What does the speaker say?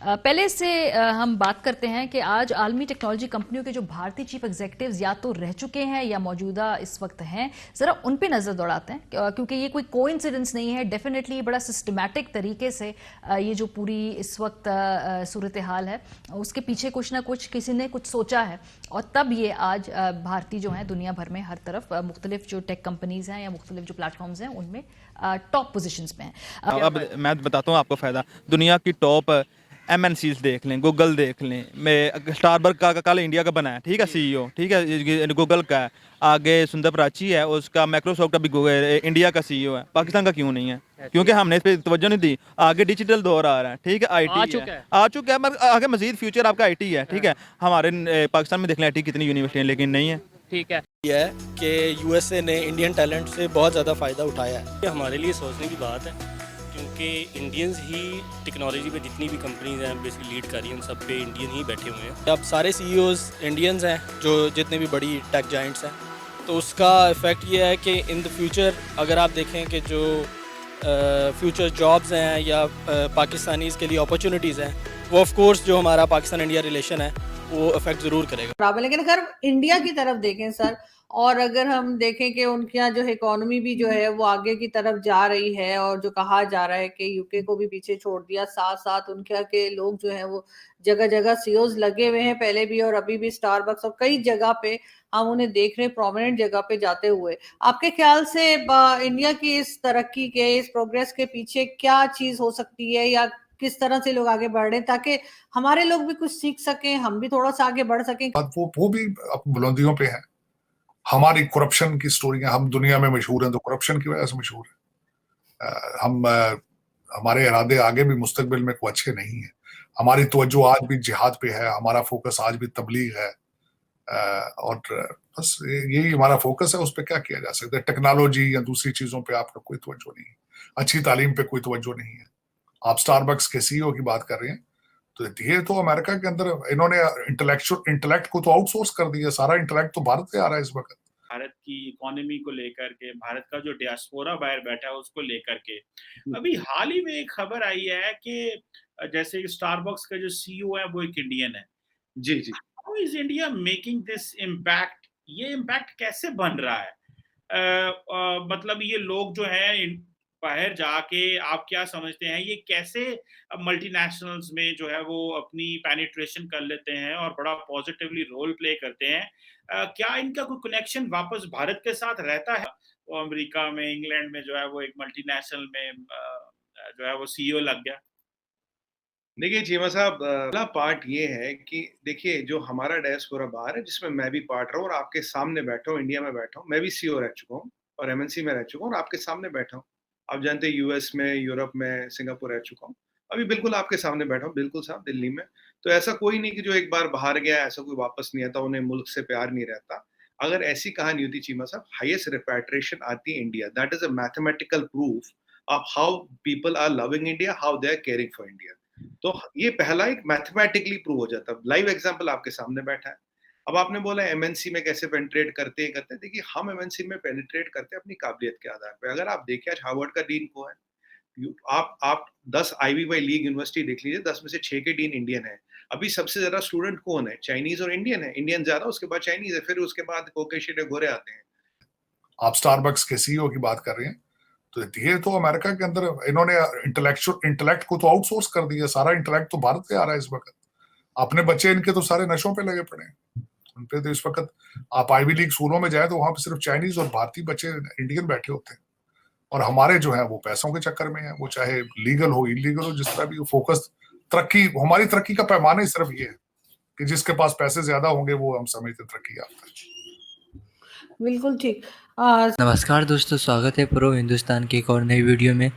पहले से हम बात करते हैं कि आज आलमी टेक्नोलॉजी कंपनियों के जो भारतीय चीफ एग्जीक्यूटिव्स या तो रह चुके हैं या मौजूदा इस वक्त हैं, ज़रा उन पे नज़र दौड़ाते हैं क्योंकि ये कोई कोइंसिडेंस नहीं है। डेफिनेटली बड़ा सिस्टमैटिक तरीके से ये जो पूरी इस वक्त सूरत हाल है उसके पीछे कुछ ना कुछ किसी ने कुछ सोचा है और तब ये आज भारतीय जो हैं दुनिया भर में हर तरफ मुख्तलिफ जो टेक कंपनीज हैं या मुख्तलिफ जो प्लेटफॉर्म्स हैं उनमें टॉप पोजिशंस पे हैं। अब मैं बताता हूँ आपको फ़ायदा। दुनिया की टॉप एमएनसीज देख लें, गूगल देख लें, मैं स्टारबक का कल इंडिया का बना है, ठीक है, सीईओ, ठीक है, गूगल का है। आगे सुंदर पिचाई है, उसका माइक्रोसॉफ्ट का भी इंडिया का सीईओ है। पाकिस्तान का क्यों नहीं है? क्योंकि हमने इस पर तवज्जो नहीं दी। आगे डिजिटल दौर आ रहा है, ठीक है, आईटी है, आ चुका है, मगर आगे मजीद फ्यूचर आपका आईटी है, ठीक है। हमारे पाकिस्तान में देख लें आईटी कितनी यूनिवर्सिटी है, लेकिन नहीं है। ठीक है, ये है कि यूएसए ने इंडियन टैलेंट से बहुत ज़्यादा फ़ायदा उठाया है। ये हमारे लिए सोचने की बात है, क्योंकि इंडियंस ही टेक्नोलॉजी पे जितनी भी कंपनीज हैं बेसिकली लीड कर रही हैं, उन सब पे इंडियन ही बैठे हुए हैं। अब सारे सीईओज इंडियंस हैं, जो जितने भी बड़ी टेक जाइंट्स हैं, तो उसका इफ़ेक्ट ये है कि इन द फ्यूचर अगर आप देखें कि जो फ्यूचर जॉब्स हैं या पाकिस्तानीज़ के लिए अपॉर्चुनिटीज़ हैं, वो ऑफ कोर्स जो हमारा पाकिस्तान इंडिया रिलेशन है वो इफेक्ट ज़रूर करेगा। बराबर, लेकिन अगर इंडिया की तरफ देखें सर, और अगर हम देखें कि उनके यहाँ जो इकोनॉमी भी जो है वो आगे की तरफ जा रही है और जो कहा जा रहा है कि यूके को भी पीछे छोड़ दिया, साथ साथ उनके यहाँ के लोग जो है वो जगह जगह सीईओज लगे हुए हैं पहले भी और अभी भी। स्टारबक्स और कई जगह पे हम उन्हें देख रहे हैं प्रोमिनेंट जगह पे जाते हुए। आपके ख्याल से इंडिया की इस तरक्की के, इस प्रोग्रेस के पीछे क्या चीज हो सकती है या किस तरह से लोग आगे बढ़ रहे हैं ताकि हमारे लोग भी कुछ सीख सकें, हम भी थोड़ा सा आगे बढ़ सकें? वो भी बुलंदियों पे है। हमारी करप्शन की स्टोरियां, हम दुनिया में मशहूर हैं तो करप्शन की वजह से मशहूर है। हमारे इरादे आगे भी मुस्तकबिल में कोई अच्छे नहीं है। हमारी तवज्जो आज भी जिहाद पे है, हमारा फोकस आज भी तबलीग है, और बस यही हमारा फोकस है। उस पर क्या किया जा सकता है? टेक्नोलॉजी या दूसरी चीजों पे आपका कोई तवज्जो नहीं है, अच्छी तालीम पे कोई तवज्जो नहीं है। आप स्टारबक्स के सीईओ की बात कर रहे हैं, तो ये तो अमेरिका के अंदर इन्होंने इंटेलेक्ट को तो आउटसोर्स कर दिया। सारा इंटेलेक्ट तो भारत से आ रहा है इस वक्त। भारत की इकोनॉमी को लेकर के, भारत का जो डियास्पोरा बाहर बैठा है उसको लेकर के अभी हाल ही में एक खबर आई है कि जैसे स्टारबक्स का जो सीईओ है वो एक इंडियन है। जी जी। How is India making this impact? ये इम्पैक्ट कैसे बन रहा है? मतलब ये लोग जो है बाहर जाके, आप क्या समझते हैं ये कैसे मल्टीनेशनल्स में जो है वो अपनी पेनिट्रेशन कर लेते हैं और बड़ा पॉजिटिवली रोल प्ले करते हैं? क्या इनका कोई कनेक्शन वापस भारत के साथ रहता है? वो अमेरिका में, इंग्लैंड में जो है वो एक मल्टीनेशनल में जो है वो सीईओ लग गया। देखिए चीमा साहब, पहला पार्ट ये है कि देखिए जो हमारा डायस्पोरा बाहर है, जिसमें मैं भी पार्ट रहा हूँ और आपके सामने बैठा हूँ, इंडिया में बैठा हूँ, मैं भी सीईओ रह चुका हूँ और एमएनसी में रह चुका हूँ और आपके सामने बैठा हूँ। आप जानते हैं यूएस में, यूरोप में, सिंगापुर रह चुका हूँ। अभी बिल्कुल आपके सामने बैठा हूँ, बिल्कुल साहब, दिल्ली में। तो ऐसा कोई नहीं कि जो एक बार बाहर गया ऐसा कोई वापस नहीं आता, उन्हें मुल्क से प्यार नहीं रहता। अगर ऐसी कहानी होती चीमा साहब, हाईएस्ट रिपैट्रिएशन आती है India. That is a mathematical proof of how people are loving India, how they are caring for India. तो ये पहला एक मैथमेटिकली प्रूव हो जाता है। लाइव एग्जांपल आपके सामने बैठा है। अब आपने बोला एमएनसी में कैसे पेनिट्रेट करते हैं। देखिए हम एमएनसी में पेनिट्रेट करते हैं अपनी काबिलियत के आधार पे। अगर आप देखें आज हार्वर्ड का डीन कौन है? आप 10 आईवी लीग यूनिवर्सिटी देख लीजिए, 10 में से 6 के डीन इंडियन है। अभी सबसे ज्यादा स्टूडेंट कौन है? चाइनीज और इंडियन है। इंडियन ज्यादा, उसके बाद चाइनीज है, फिर उसके बाद कोकेशियन गोरे आते हैं। आप स्टारबक्स के सीईओ की बात कर रहे हैं, तो ये तो अमेरिका के अंदर इन्होंने इंटेलेक्ट को तो आउटसोर्स कर दिया। सारा इंटेलेक्ट तो भारत से आ रहा है इस वक्त। अपने बच्चे इनके तो सारे नशों पे लगे पड़े हैं। उनपे तो इस वक्त आप आईवी लीग स्कूलों में जाए तो वहां पे सिर्फ चाइनीज और भारतीय बच्चे, इंडियन बैठे होते हैं। और हमारे जो है वो पैसों के चक्कर में है, वो चाहे लीगल हो इलीगल हो, जिस तरह भी फोकस तरक्की, हमारी तरक्की का पैमाना ही सिर्फ ये है कि जिसके पास पैसे ज्यादा होंगे वो हम समझते तरक्की याफ्ता है। बिल्कुल ठीक। नमस्कार दोस्तों, स्वागत है प्रो हिंदुस्तान की एक और नई वीडियो में।